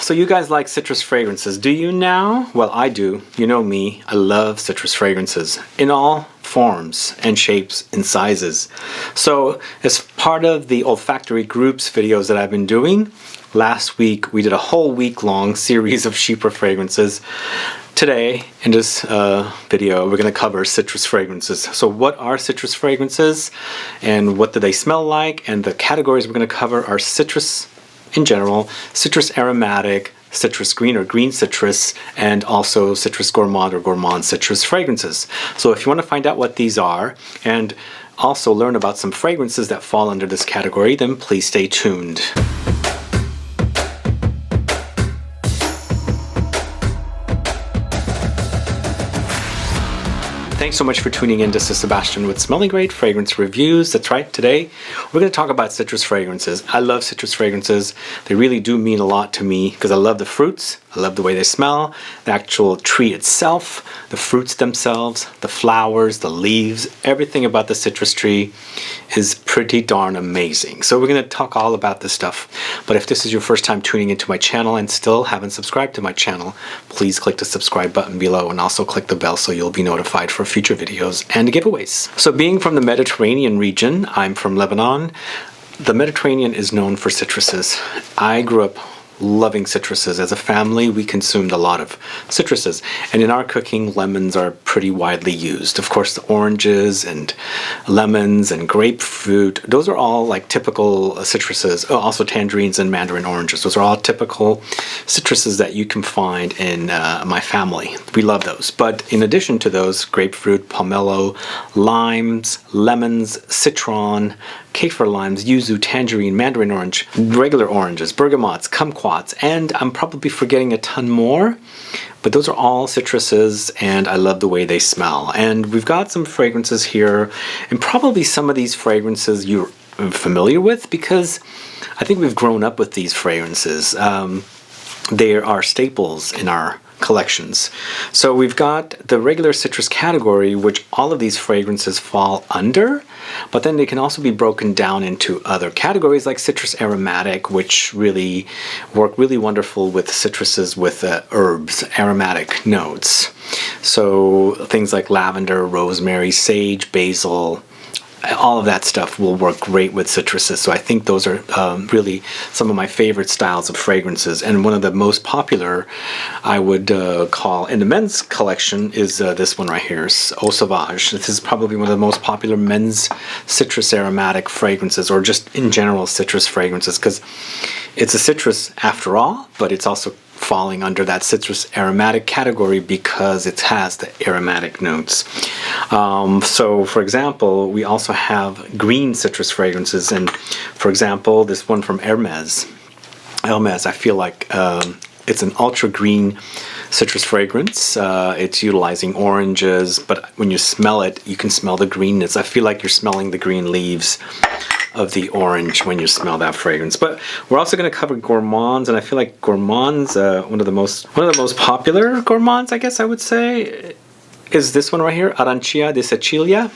So you guys like citrus fragrances, do you now? Well, I do. You know me, I love citrus fragrances in all forms and shapes and sizes. So as part of the olfactory groups videos that I've been doing, last week we did a whole week-long series of chypre fragrances. Today, in this video, we're going to cover citrus fragrances. So what are citrus fragrances and what do they smell like? And the categories we're going to cover are citrus in general, citrus aromatic, citrus green or green citrus, and also citrus gourmand or gourmand citrus fragrances. So if you want to find out what these are and also learn about some fragrances that fall under this category, then please stay tuned. Thanks so much for tuning in. This is Sebastian with Smelling Great Fragrance Reviews. That's right, today we're going to talk about citrus fragrances. I love citrus fragrances. They really do mean a lot to me because I love the fruits, I love the way they smell, the actual tree itself, the fruits themselves, the flowers, the leaves, everything about the citrus tree is pretty darn amazing. So we're going to talk all about this stuff. But if this is your first time tuning into my channel and still haven't subscribed to my channel, please click the subscribe button below and also click the bell so you'll be notified for future videos and giveaways. So being from the Mediterranean region, I'm from Lebanon. The Mediterranean is known for citruses. I grew up loving citruses. As a family, we consumed a lot of citruses, and in our cooking, lemons are pretty widely used. Of course, the oranges and lemons and grapefruit, those are all like typical citruses. Oh, also tangerines and Mandarin oranges. Those are all typical citruses that you can find in my family. We love those. But in addition to those, grapefruit, pomelo, limes, lemons, citron, Kaffir limes, Yuzu, Tangerine, Mandarin Orange, regular oranges, Bergamots, Kumquats, and I'm probably forgetting a ton more, but those are all citruses and I love the way they smell. And we've got some fragrances here, and probably some of these fragrances you're familiar with because I think we've grown up with these fragrances. They are staples in our collections. So we've got the regular citrus category, which all of these fragrances fall under, but then they can also be broken down into other categories like citrus aromatic, which really work really wonderful with citruses with herbs, aromatic notes. So things like lavender, rosemary, sage, basil, all of that stuff will work great with citruses. So I think those are really some of my favorite styles of fragrances. And one of the most popular, I would call, in the men's collection is this one right here, SAUVAGE. This is probably one of the most popular men's citrus aromatic fragrances, or just in general citrus fragrances, because it's a citrus after all, but it's also falling under that citrus aromatic category because it has the aromatic notes. So for example, we also have green citrus fragrances, and for example, this one from Hermes. I feel like it's an ultra green citrus fragrance. It's utilizing oranges, but when you smell it, you can smell the greenness. I feel like you're smelling the green leaves of the orange when you smell that fragrance. But we're also going to cover gourmands, and I feel like gourmands, one of the most popular gourmands, I guess I would say, is this one right here, Arancia de Sicilia.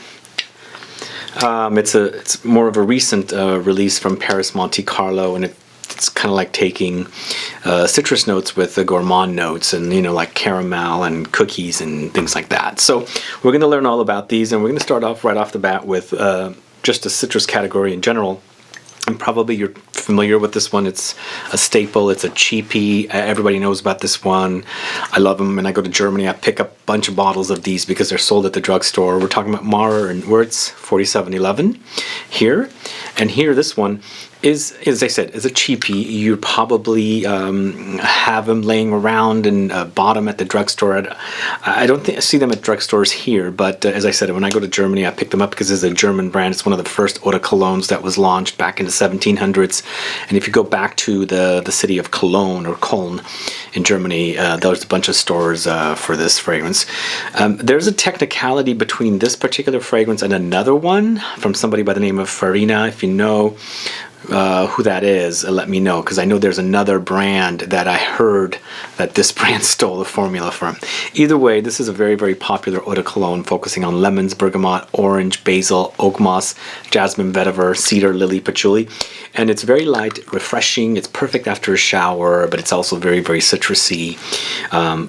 It's more of a recent release from Paris Monte Carlo, and it's kind of like taking citrus notes with the gourmand notes, and like caramel and cookies and things like that. So we're going to learn all about these, and we're going to start off right off the bat with just the citrus category in general. And probably you're familiar with this one. It's a staple. It's a cheapie. Everybody knows about this one. I love them. When I go to Germany, I pick up a bunch of bottles of these because they're sold at the drugstore. We're talking about MAURER and WIRTZ 4711 here. And here, this one is, as I said, is a cheapie. You probably have them laying around and bought them at the drugstore. I don't see them at drugstores here, but as I said, when I go to Germany, I pick them up because it's a German brand. It's one of the first eau de colognes that was launched back in the 1700s. And if you go back to the city of Cologne or Köln in Germany, there's a bunch of stores for this fragrance. There's a technicality between this particular fragrance and another one from somebody by the name of Farina. If you know who that is, let me know, because I know there's another brand that I heard that this brand stole the formula from. Either way, this is a very, very popular eau de cologne focusing on lemons, bergamot, orange, basil, oak moss, jasmine, vetiver, cedar, lily, patchouli. And it's very light, refreshing. It's perfect after a shower, but it's also very, very citrusy.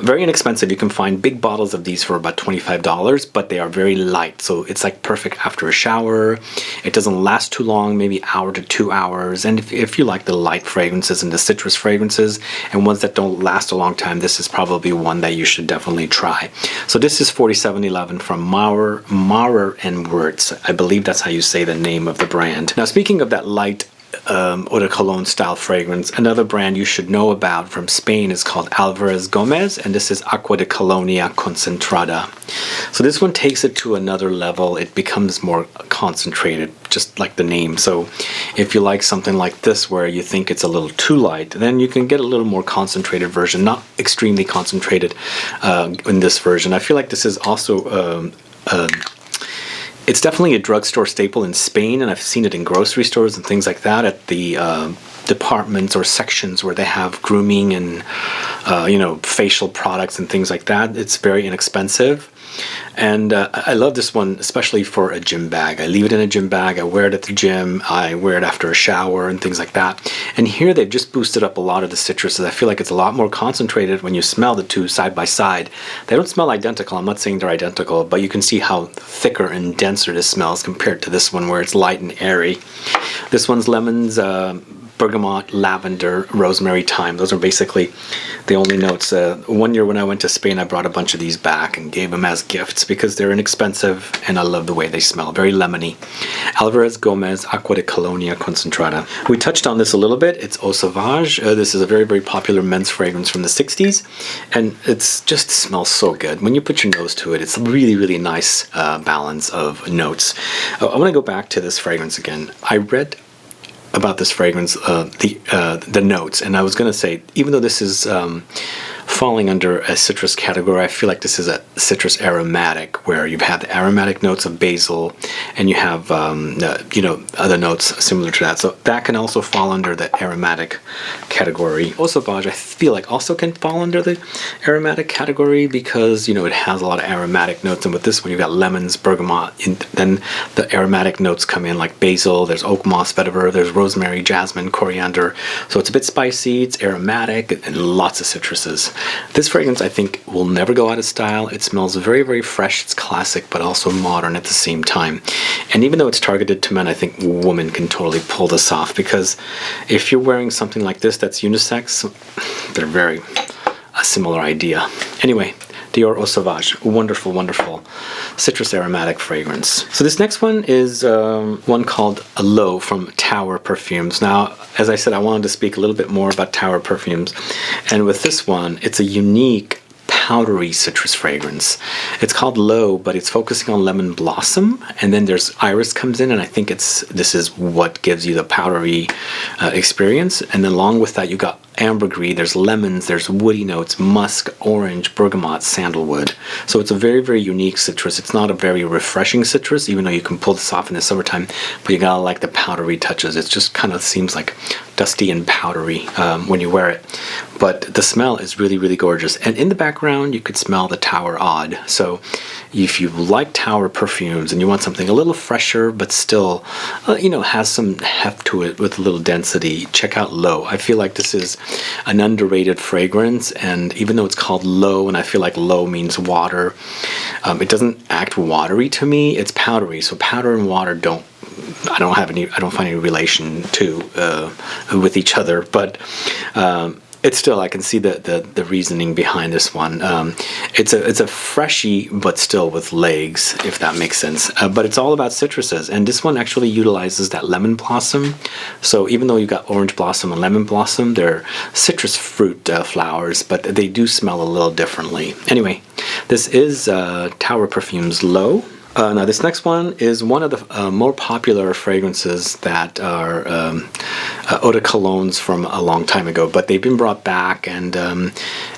Very inexpensive. You can find big bottles of these for about $25, but they are very light. So it's like perfect after a shower. It doesn't last too long, maybe hour to 2 hours. And if you like the light fragrances and the citrus fragrances and ones that don't last a long time, this is probably one that you should definitely try. So this is 4711 from MAURER and WIRTZ. I believe that's how you say the name of the brand. Now, speaking of that light eau de cologne style fragrance, another brand you should know about from Spain is called ALVAREZ Gomez, and this is ACQUA de COLONIA Concentrada. So this one takes it to another level. It becomes more concentrated, just like the name. So if you like something like this where you think it's a little too light, then you can get a little more concentrated version, not extremely concentrated in this version. I feel like this is also it's definitely a drugstore staple in Spain, and I've seen it in grocery stores and things like that at the departments or sections where they have grooming and facial products and things like that. It's very inexpensive. And I love this one, especially for a gym bag. I leave it in a gym bag, I wear it at the gym, I wear it after a shower and things like that. And here they've just boosted up a lot of the citruses. I feel like it's a lot more concentrated when you smell the two side by side. They don't smell identical, I'm not saying they're identical, but you can see how thicker and denser this smells compared to this one where it's light and airy. This one's lemons, bergamot, lavender, rosemary, thyme. Those are basically the only notes. One year when I went to Spain, I brought a bunch of these back and gave them as gifts because they're inexpensive and I love the way they smell. Very lemony. ALVAREZ Gomez ACQUA de COLONIA Concentrada. We touched on this a little bit. It's Eau Sauvage. This is a very, very popular men's fragrance from the 60s, and it's just smells so good. When you put your nose to it, it's a really, really nice balance of notes. I want to go back to this fragrance again. I read about this fragrance, the notes, and I was going to say, even though this is falling under a citrus category, I feel like this is a citrus aromatic, where you have the aromatic notes of basil, and you have other notes similar to that. So that can also fall under the aromatic category. Eau Sauvage, I feel like also can fall under the aromatic category because it has a lot of aromatic notes, and with this one you've got lemons, bergamot, and then the aromatic notes come in like basil. There's oak moss, vetiver, there's rosemary, jasmine, coriander. So it's a bit spicy, it's aromatic, and lots of citruses. This fragrance, I think, will never go out of style. It smells very, very fresh. It's classic, but also modern at the same time. And even though it's targeted to men, I think women can totally pull this off, because if you're wearing something like this that's unisex, they're very a similar idea. Anyway, DIOR Eau Sauvage, wonderful, wonderful citrus aromatic fragrance. So this next one is one called Low from Tower Perfumes. Now, as I said, I wanted to speak a little bit more about Tower Perfumes, and with this one, it's a unique powdery citrus fragrance. It's called Low, but it's focusing on lemon blossom, and then there's iris comes in, and I think this is what gives you the powdery experience. And then along with that, you got ambergris, there's lemons, there's woody notes, musk, orange, bergamot, sandalwood. So it's a very, very unique citrus. It's not a very refreshing citrus, even though you can pull this off in the summertime, but you gotta like the powdery touches. It just kind of seems like dusty and powdery when you wear it. But the smell is really, really gorgeous. And in the background, you could smell the Tower Oud. So if you like Tower Perfumes and you want something a little fresher, but still, has some heft to it with a little density, check out Low. I feel like this is an underrated fragrance, and even though it's called Low, and I feel like Low means water, it doesn't act watery to me. It's powdery. So powder and water I don't find any relation to with each other, but it's still, I can see the reasoning behind this one. It's a freshy, but still with legs, if that makes sense. But it's all about citruses, and this one actually utilizes that lemon blossom. So even though you got orange blossom and lemon blossom, they're citrus fruit flowers, but they do smell a little differently. Anyway, this is Tower Perfumes Low. Now this next one is one of the more popular fragrances that are eau de colognes from a long time ago, but they've been brought back, and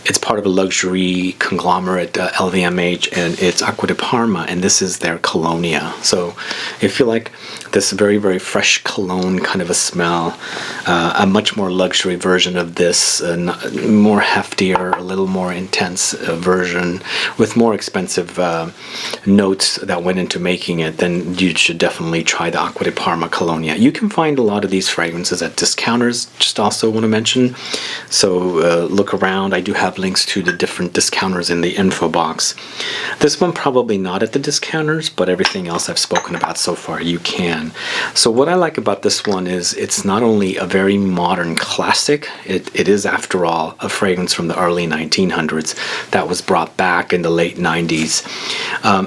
It's part of a luxury conglomerate, LVMH, and it's Acqua di Parma, and this is their Colonia. So if you like this very, very fresh cologne kind of a smell, a much more luxury version of this, more heftier, a little more intense version with more expensive notes that went into making it, then you should definitely try the Acqua di Parma Colonia. You can find a lot of these fragrances at discounters, just also want to mention. So look around. I do have links to the different discounters in the info box. This one probably not at the discounters, but everything else I've spoken about so far you can. So what I like about this one is it's not only a very modern classic, it is after all a fragrance from the early 1900s that was brought back in the late 90s.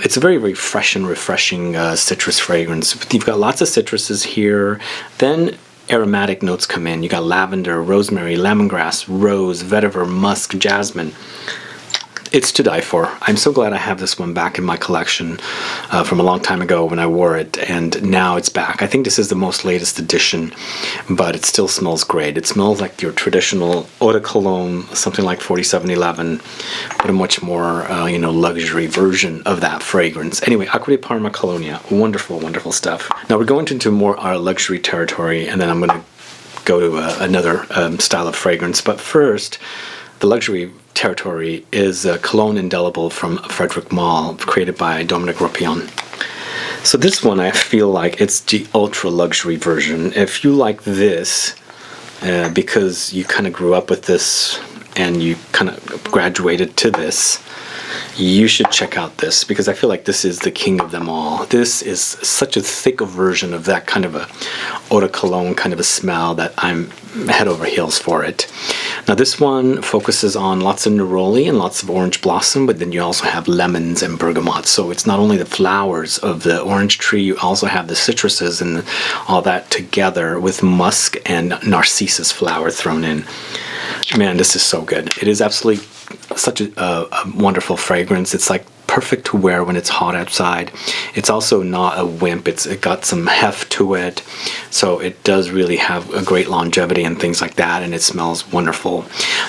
It's a very, very fresh and refreshing citrus fragrance. You've got lots of citruses here. Then aromatic notes come in. You got lavender, rosemary, lemongrass, rose, vetiver, musk, jasmine. It's to die for. I'm so glad I have this one back in my collection from a long time ago when I wore it, and now it's back. I think this is the most latest edition, but it still smells great. It smells like your traditional eau de cologne, something like 4711, but a much more luxury version of that fragrance. Anyway, Acqua di Parma Colonia, wonderful, wonderful stuff. Now we're going into more our luxury territory, and then I'm going to go to another style of fragrance. But first, the luxury territory is Cologne Indelible from Frederic Malle, created by Dominique Ropion. So this one, I feel like it's the ultra luxury version. If you like this, because you kind of grew up with this and you kind of graduated to this, you should check out this, because I feel like this is the king of them all. This is such a thick version of that kind of a eau de cologne kind of a smell that I'm head over heels for it. Now this one focuses on lots of neroli and lots of orange blossom, but then you also have lemons and bergamot. So it's not only the flowers of the orange tree, you also have the citruses and all that together with musk and narcissus flower thrown in. Man, this is so good. It is absolutely such a wonderful fragrance. It's like perfect to wear when it's hot outside. It's also not a wimp. It got some heft to it, so it does really have a great longevity and things like that, and it smells wonderful.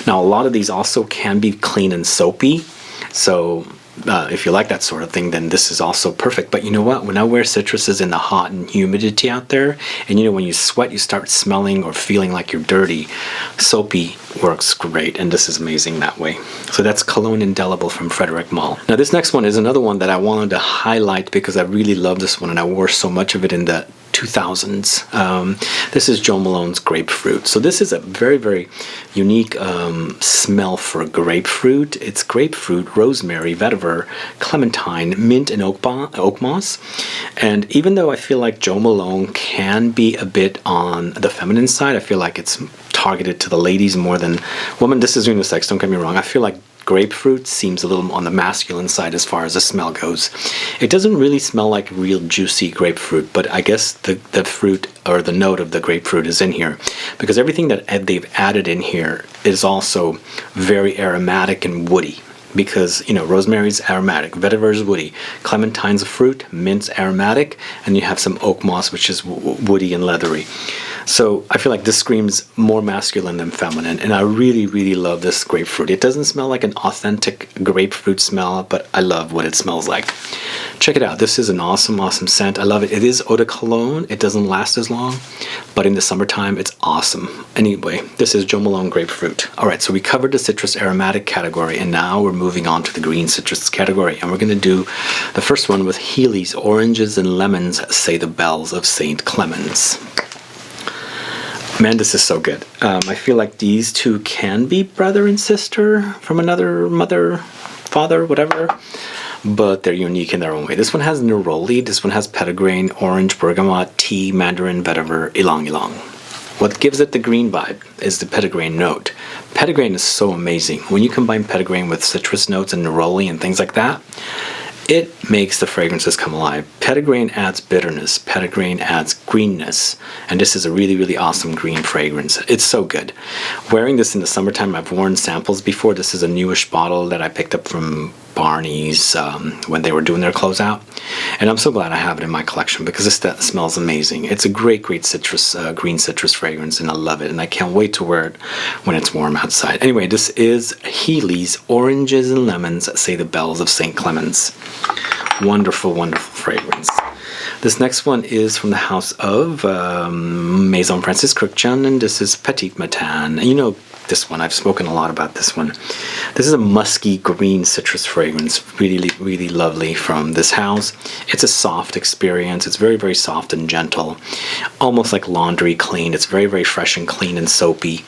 Now a lot of these also can be clean and soapy, so if you like that sort of thing, then this is also perfect. But you know what? When I wear citruses in the hot and humidity out there, and when you sweat, you start smelling or feeling like you're dirty, soapy works great, and this is amazing that way. So that's Cologne Indelible from Frederic Malle. Now this next one is another one that I wanted to highlight because I really love this one, and I wore so much of it in the 2000s. This is Jo Malone's Grapefruit. So this is a very, very unique smell for grapefruit. It's grapefruit, rosemary, vetiver, clementine, mint, and oak moss. And even though I feel like Jo Malone can be a bit on the feminine side, I feel like it's targeted to the ladies more than women. This is unisex, don't get me wrong. I feel like grapefruit seems a little on the masculine side as far as the smell goes. It doesn't really smell like real juicy grapefruit, but I guess the fruit or the note of the grapefruit is in here, because everything that they've added in here is also very aromatic and woody. Because rosemary's aromatic, vetiver's woody, clementine's a fruit, mint's aromatic, and you have some oak moss, which is woody and leathery. So I feel like this screams more masculine than feminine, and I really, really love this grapefruit. It doesn't smell like an authentic grapefruit smell, but I love what it smells like. Check it out. This is an awesome, awesome scent. I love it. It is eau de cologne. It doesn't last as long, but in the summertime, it's awesome. Anyway, this is Jo Malone Grapefruit. All right, so we covered the citrus aromatic category, and now we're moving on to the green citrus category, and we're going to do the first one with Heeley's Oranges and Lemons Say the Bells of St. Clements. Man, this is so good. I feel like these two can be brother and sister from another mother, father, whatever, but they're unique in their own way. This one has neroli, this one has petitgrain, orange, bergamot, tea, mandarin, vetiver, ylang ylang. What gives it the green vibe is the petitgrain note. Petitgrain is so amazing. When you combine petitgrain with citrus notes and neroli and things like that, it makes the fragrances come alive. Petitgrain adds bitterness, petitgrain adds greenness, and this is a really, really awesome green fragrance. It's so good. Wearing this in the summertime, I've worn samples before. This is a newish bottle that I picked up from Barney's when they were doing their closeout. And I'm so glad I have it in my collection because this smells amazing. It's a great, great citrus, green citrus fragrance, and I love it. And I can't wait to wear it when it's warm outside. Anyway, this is Heeley's Oranges and Lemons Say the Bells of St. Clements. Wonderful, wonderful fragrance. This next one is from the house of Maison Francis Kurkdjian, and this is Petit Matin. And you know this one, I've spoken a lot about this one. This is a musky green citrus fragrance, really, really lovely from this house. It's a soft experience. It's very, very soft and gentle, almost like laundry clean. It's very, very fresh and clean and soapy.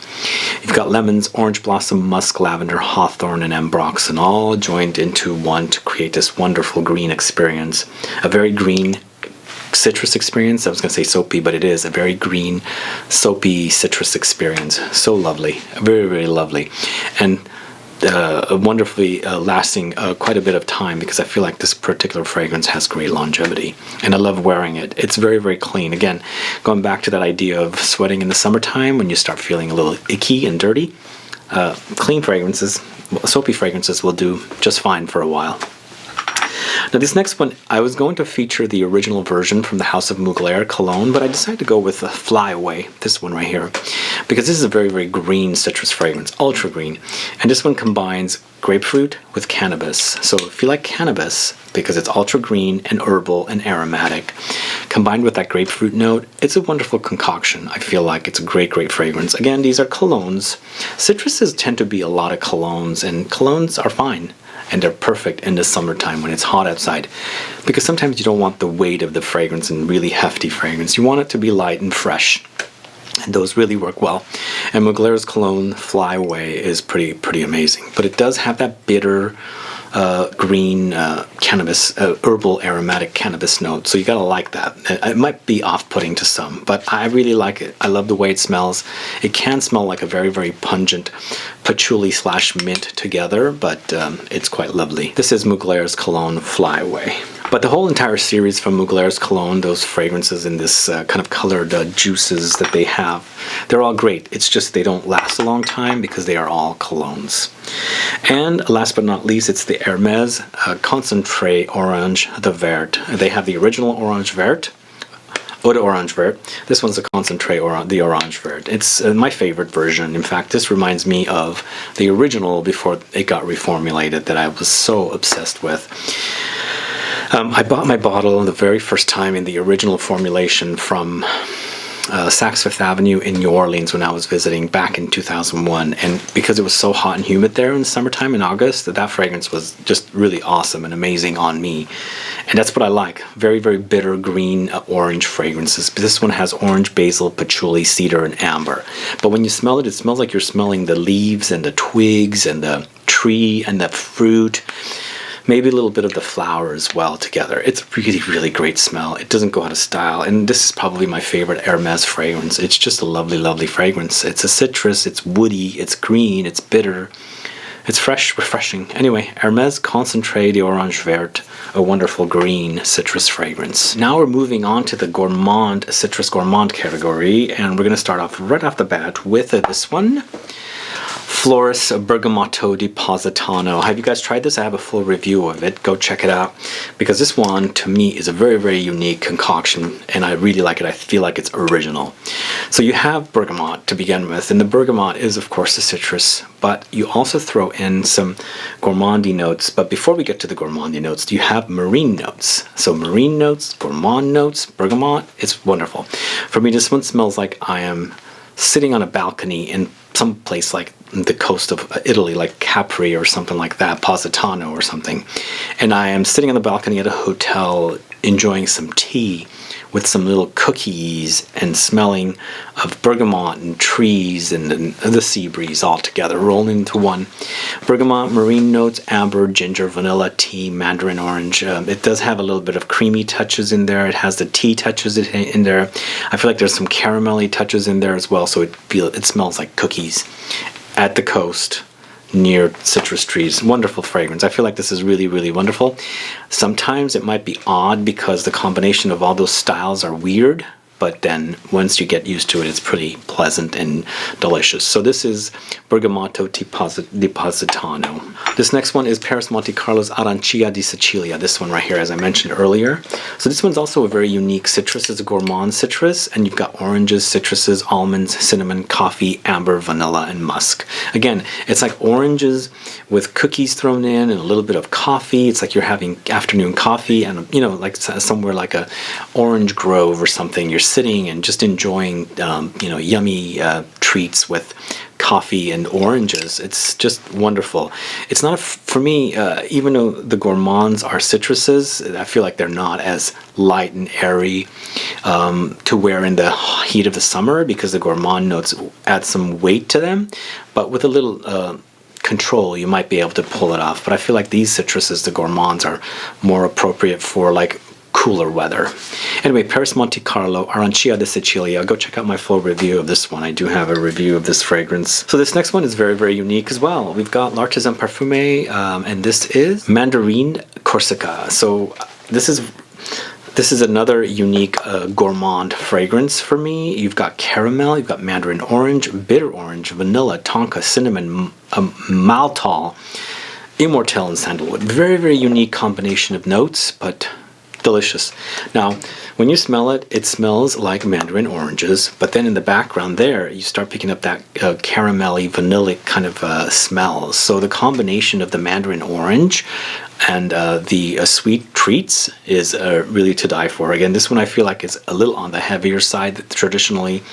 You've got lemons, orange blossom, musk, lavender, hawthorn, and ambroxan all joined into one to create this wonderful green experience. A very green citrus experience. I was going to say soapy, but it is a very green, soapy citrus experience. So lovely, very, very lovely, and wonderfully lasting quite a bit of time, because I feel like this particular fragrance has great longevity, and I love wearing it. It's very, very clean. Again, going back to that idea of sweating in the summertime when you start feeling a little icky and dirty, clean fragrances, soapy fragrances will do just fine for a while. Now this next one, I was going to feature the original version from the House of Mugler Cologne, but I decided to go with the Fly Away, this one right here, because this is a very, very green citrus fragrance, ultra green, and this one combines grapefruit with cannabis. So if you like cannabis, because it's ultra green and herbal and aromatic, combined with that grapefruit note, it's a wonderful concoction. I feel like it's a great, great fragrance. Again, these are colognes. Citruses tend to be a lot of colognes, and colognes are fine. And they're perfect in the summertime when it's hot outside, because sometimes you don't want the weight of the fragrance and really hefty fragrance. You want it to be light and fresh, and those really work well. And Mugler's Cologne Fly Away is pretty amazing, but it does have that bitter green cannabis, herbal aromatic cannabis note, so you gotta like that. It might be off-putting to some, but I really like it. I love the way it smells. It can smell like a very, very pungent patchouli / mint together, but it's quite lovely. This is Mugler's Cologne Fly Away. But the whole entire series from Mugler's Cologne, those fragrances in this kind of colored juices that they have, they're all great. It's just they don't last a long time because they are all colognes. And last but not least, it's the Hermès Concentré Orange de Vert. They have the original Orange Vert, Eau d'Orange Vert. This one's a Concentré the Orange Vert. It's my favorite version. In fact, this reminds me of the original before it got reformulated that I was so obsessed with. I bought my bottle the very first time in the original formulation from Saks Fifth Avenue in New Orleans when I was visiting back in 2001, and because it was so hot and humid there in the summertime in August, that fragrance was just really awesome and amazing on me. And that's what I like, very, very bitter green orange fragrances. This one has orange, basil, patchouli, cedar, and amber. But when you smell it, it smells like you're smelling the leaves and the twigs and the tree and the fruit. Maybe a little bit of the flower as well together. It's a really, really great smell. It doesn't go out of style. And this is probably my favorite Hermès fragrance. It's just a lovely, lovely fragrance. It's a citrus, it's woody, it's green, it's bitter. It's fresh, refreshing. Anyway, Hermès Concentré d'Orange Vert, a wonderful green citrus fragrance. Now we're moving on to the Gourmand, Citrus Gourmand category, and we're going to start off right off the bat with this one. Floris Bergamotto di Positano. Have you guys tried this? I have a full review of it. Go check it out, because this one to me is a very, very unique concoction, and I really like it. I feel like it's original. So you have bergamot to begin with, and the bergamot is of course the citrus, but you also throw in some gourmandy notes. But before we get to the gourmandy notes, you have marine notes. So marine notes, gourmand notes, bergamot, it's wonderful. For me, this one smells like I am sitting on a balcony in some place like the coast of Italy, like Capri or something like that, Positano or something. And I am sitting on the balcony at a hotel enjoying some tea with some little cookies and smelling of bergamot and trees and the sea breeze all together, rolling into one. Bergamot, marine notes, amber, ginger, vanilla, tea, mandarin orange. It does have a little bit of creamy touches in there. It has the tea touches in there. I feel like there's some caramelly touches in there as well, so it smells like cookies at the coast near citrus trees. Wonderful fragrance. I feel like this is really, really wonderful. Sometimes it might be odd because the combination of all those styles are weird, but then once you get used to it, it's pretty pleasant and delicious. So this is Bergamotto Depositano. This next one is Paris Monte Carlo's Arancia di Sicilia. This one right here, as I mentioned earlier. So this one's also a very unique citrus. It's a gourmand citrus, and you've got oranges, citruses, almonds, cinnamon, coffee, amber, vanilla, and musk. Again, it's like oranges with cookies thrown in and a little bit of coffee. It's like you're having afternoon coffee and, you know, like somewhere like a orange grove or something. You're sitting and just enjoying, you know, yummy treats with coffee and oranges. It's just wonderful. It's not, for me, even though the gourmands are citruses, I feel like they're not as light and airy to wear in the heat of the summer, because the gourmand notes add some weight to them. But with a little control, you might be able to pull it off. But I feel like these citruses, the gourmands, are more appropriate for like cooler weather. Anyway, Paris Monte Carlo, Arancia di Sicilia. Go check out my full review of this one. I do have a review of this fragrance. So this next one is very, very unique as well. We've got L'Artisan Parfumé, and this is Mandarin Corsica. So this is another unique gourmand fragrance for me. You've got caramel, you've got mandarin orange, bitter orange, vanilla, tonka, cinnamon, maltol, immortelle, and sandalwood. Very, very unique combination of notes, but delicious. Now, when you smell it, it smells like mandarin oranges, but then in the background there, you start picking up that caramelly, vanillic kind of smell. So the combination of the mandarin orange and the sweet treats is really to die for. Again, this one I feel like is a little on the heavier side traditionally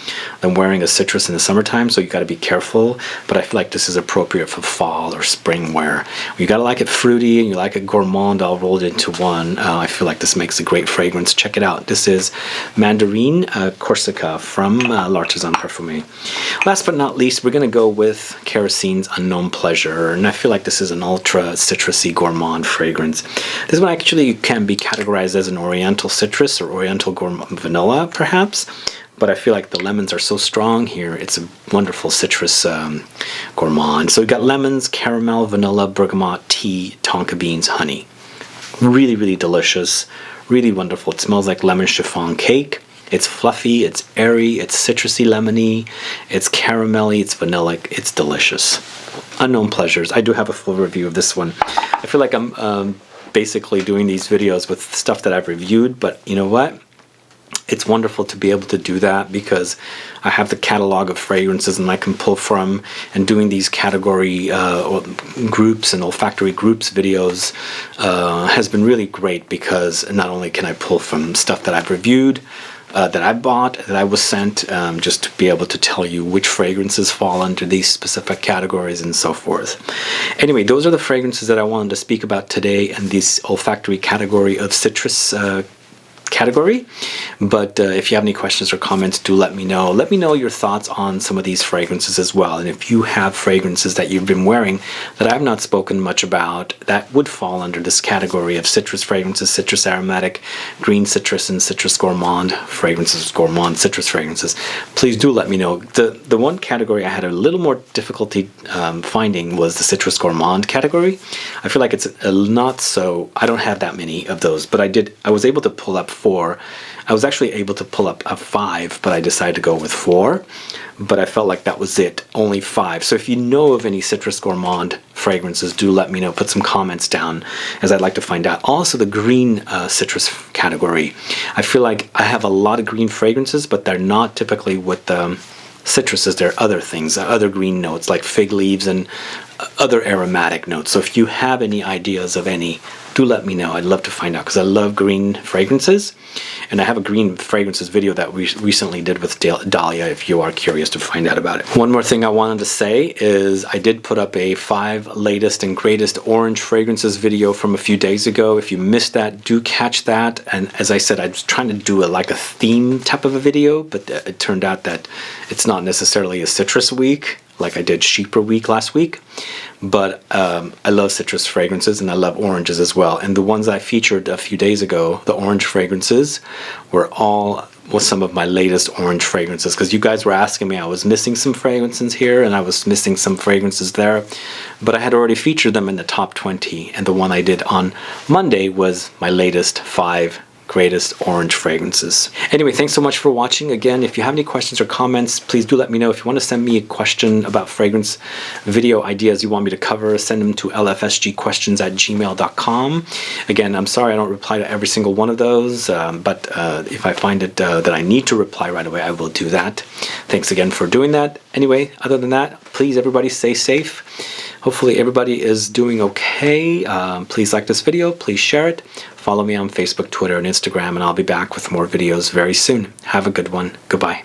than wearing a citrus in the summertime, so you got to be careful. But I feel like this is appropriate for fall or spring wear. You got to like it fruity and you like it gourmand all rolled into one. I feel like this makes a great fragrance. Check it out. This is Mandarin Corsica from L'Artisan Parfumé. Last but not least, we're going to go with Kerosine's Unknown Pleasure, and I feel like this is an ultra citrusy gourmand fragrance. This one actually can be categorized as an oriental citrus or oriental vanilla, perhaps, but I feel like the lemons are so strong here. It's a wonderful citrus gourmand. So we've got lemons, caramel, vanilla, bergamot, tea, tonka beans, honey. Really, really delicious. Really wonderful. It smells like lemon chiffon cake. It's fluffy, it's airy, it's citrusy lemony, it's caramelly, it's vanillic, it's delicious. Unknown Pleasures. I do have a full review of this one. I feel like I'm basically doing these videos with stuff that I've reviewed, but you know what? It's wonderful to be able to do that because I have the catalog of fragrances and I can pull from, and doing these category groups and olfactory groups videos has been really great, because not only can I pull from stuff that I've reviewed, that I bought, that I was sent, just to be able to tell you which fragrances fall under these specific categories and so forth. Anyway, those are the fragrances that I wanted to speak about today in this olfactory category of citrus category. But if you have any questions or comments, do let me know. Let me know your thoughts on some of these fragrances as well. And if you have fragrances that you've been wearing that I have not spoken much about that would fall under this category of citrus fragrances, citrus aromatic, green citrus, and citrus gourmand fragrances, gourmand citrus fragrances, please do let me know. The one category I had a little more difficulty finding was the citrus gourmand category. I feel like it's not so, I don't have that many of those, but I was able to pull up 4. I was actually able to pull up a 5, but I decided to go with 4. But I felt like that was it, only 5. So if you know of any citrus gourmand fragrances, do let me know. Put some comments down, as I'd like to find out. Also, the green citrus category. I feel like I have a lot of green fragrances, but they're not typically with citruses. There are other things, other green notes like fig leaves and other aromatic notes. So if you have any ideas of any, do let me know. I'd love to find out, because I love green fragrances, and I have a green fragrances video that we recently did with Dahlia if you are curious to find out about it. One more thing I wanted to say is I did put up a 5 latest and greatest orange fragrances video from a few days ago. If you missed that, do catch that. And as I said, I was trying to do like a theme type of a video, but it turned out that it's not necessarily a citrus week like I did Chypre week last week. But I love citrus fragrances and I love oranges as well. And the ones I featured a few days ago, the orange fragrances, were some of my latest orange fragrances, because you guys were asking me, I was missing some fragrances here and I was missing some fragrances there, but I had already featured them in the top 20, and the one I did on Monday was my latest 5 greatest orange fragrances. Anyway, thanks so much for watching. Again, if you have any questions or comments, please do let me know. If you want to send me a question about fragrance video ideas you want me to cover, send them to lfsgquestions@gmail.com. Again, I'm sorry I don't reply to every single one of those, but if I find it that I need to reply right away, I will do that. Thanks again for doing that. Anyway, other than that, please everybody stay safe. Hopefully everybody is doing okay. Please like this video, please share it. Follow me on Facebook, Twitter, and Instagram, and I'll be back with more videos very soon. Have a good one. Goodbye.